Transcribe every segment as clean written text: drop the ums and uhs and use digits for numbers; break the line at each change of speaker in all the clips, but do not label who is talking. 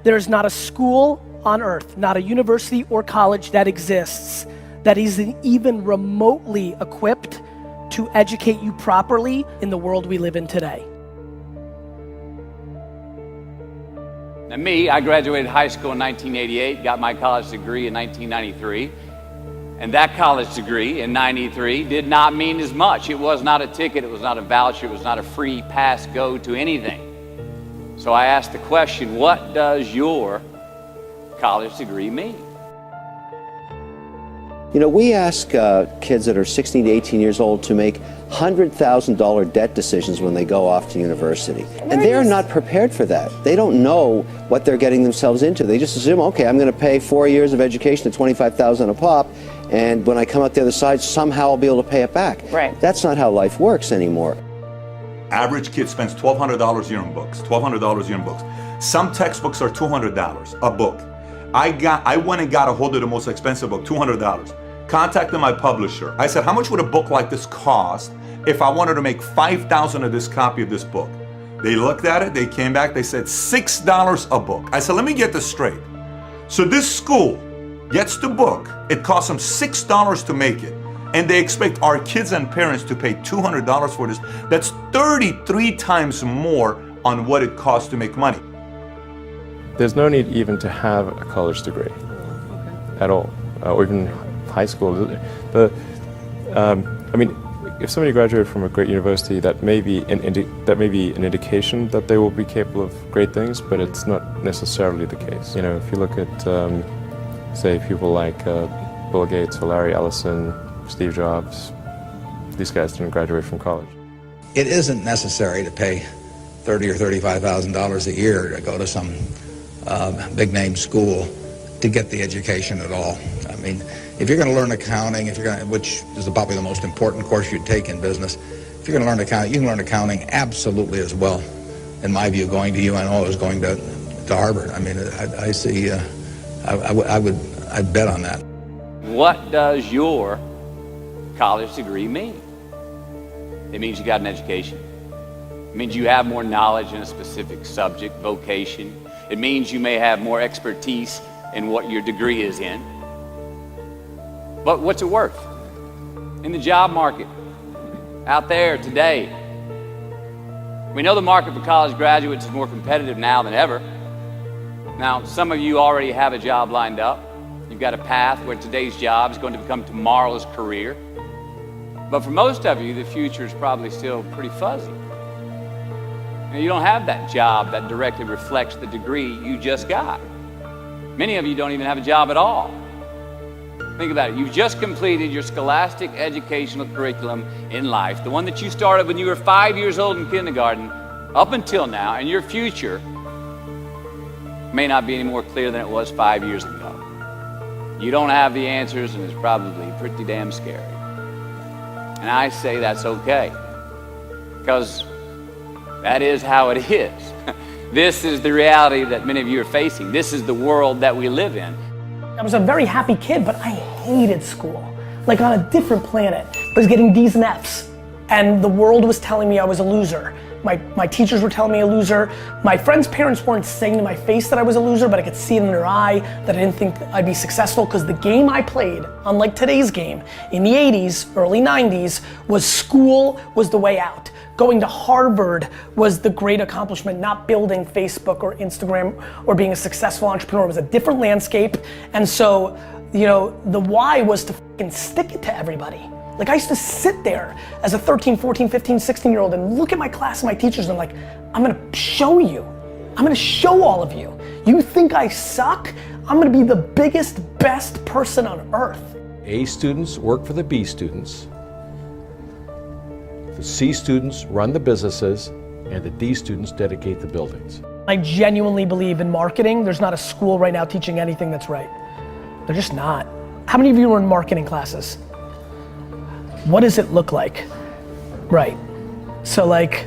There's not a school on earth, not a university or college that exists that is even remotely equipped to educate you properly in the world we live in today.
Now me, I graduated high school in 1988, got my college degree in 1993. And that college degree in 93 did not mean as much. It was not a ticket, it was not a voucher, it was not a free pass go to anything. So I asked the question, what does your college degree mean?
You know, we ask kids that are 16 to 18 years old to make $100,000 debt decisions when they go off to university. And they're not prepared for that. They don't know what they're getting themselves into. They just assume, okay, I'm going to pay 4 years of education at $25,000 a pop, and when I come out the other side, somehow I'll be able to pay it back.
Right.
That's not how life works anymore.
Average kid spends $1,200 a year on books, $1,200 a year on books. Some textbooks are $200 a book. I went and got a hold of the most expensive book, $200. Contacted my publisher. I said, how much would a book like this cost if I wanted to make 5,000 of this copy of this book? They looked at it, they came back, they said $6 a book. I said, let me get this straight. So this school gets the book, it costs them $6 to make it, and they expect our kids and parents to pay $200 for this. That's 33 times more on what it costs to make money.
There's no need even to have a college degree at all, or even high school. I mean, if somebody graduated from a great university, that may be an indication that they will be capable of great things, but it's not necessarily the case. You know, if you look at, say, people like Bill Gates or Larry Ellison, Steve Jobs, these guys didn't graduate from college.
It isn't necessary to pay $30,000 or $35,000 a year to go to some big-name school to get the education at all. I mean, if you're going to learn accounting, which is probably the most important course you'd take in business, if you're going to learn accounting, you can learn accounting absolutely as well, in my view, going to UNO as going to Harvard. I mean, I see, I'd bet on that.
What does your college degree mean? It means you got an education. It means you have more knowledge in a specific subject, vocation. It means you may have more expertise in what your degree is in. But what's it worth? In the job market, out there today, we know the market for college graduates is more competitive now than ever. Now, some of you already have a job lined up. You've got a path where today's job is going to become tomorrow's career. But for most of you, the future is probably still pretty fuzzy. You don't have that job that directly reflects the degree you just got. Many of you don't even have a job at all. Think about it. You've just completed your scholastic educational curriculum in life, the one that you started when you were 5 years old in kindergarten, up until now, and your future may not be any more clear than it was 5 years ago. You don't have the answers, and it's probably pretty damn scary. And I say that's okay, because that is how it is. This is the reality that many of you are facing. This is the world that we live in.
I was a very happy kid, but I hated school. Like on a different planet. I was getting D's and F's, and the world was telling me I was a loser. My teachers were telling me a loser. My friends' parents weren't saying to my face that I was a loser, but I could see it in their eye that I didn't think I'd be successful, because the game I played, unlike today's game, in the 80s, early 90s, was school was the way out. Going to Harvard was the great accomplishment, not building Facebook or Instagram or being a successful entrepreneur. It was a different landscape. And so, you know, the why was to fucking stick it to everybody. Like I used to sit there as a 13, 14, 15, 16-year-old and look at my class and my teachers and I'm like, I'm gonna show you. I'm gonna show all of you. You think I suck? I'm gonna be the biggest, best person on earth.
A students work for the B students. The C students run the businesses, and the D students dedicate the buildings.
I genuinely believe in marketing. There's not a school right now teaching anything that's right. They're just not. How many of you are in marketing classes? What does it look like? Right. So like,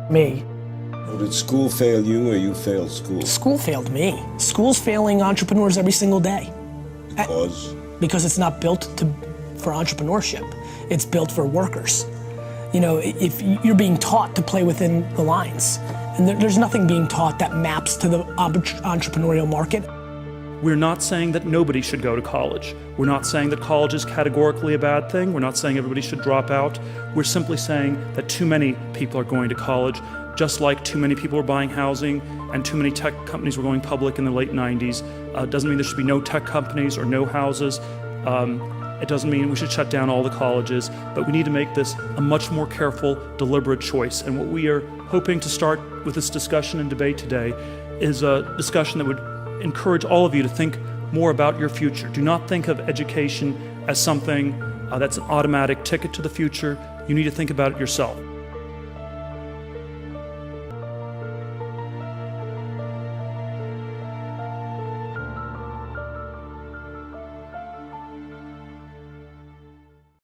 me.
Well, did school fail you or you failed school?
School failed me. School's failing entrepreneurs every single day.
Because?
Because it's not built for entrepreneurship. It's built for workers. You know, if you're being taught to play within the lines, And there's nothing being taught that maps to the entrepreneurial market.
We're not saying that nobody should go to college. We're not saying that college is categorically a bad thing. We're not saying everybody should drop out. We're simply saying that too many people are going to college, just like too many people are buying housing and too many tech companies were going public in the late 90s. Doesn't mean there should be no tech companies or no houses. It doesn't mean we should shut down all the colleges, but we need to make this a much more careful, deliberate choice. And what we are hoping to start with this discussion and debate today is a discussion that would encourage all of you to think more about your future. Do not think of education as something that's an automatic ticket to the future. You need to think about it yourself.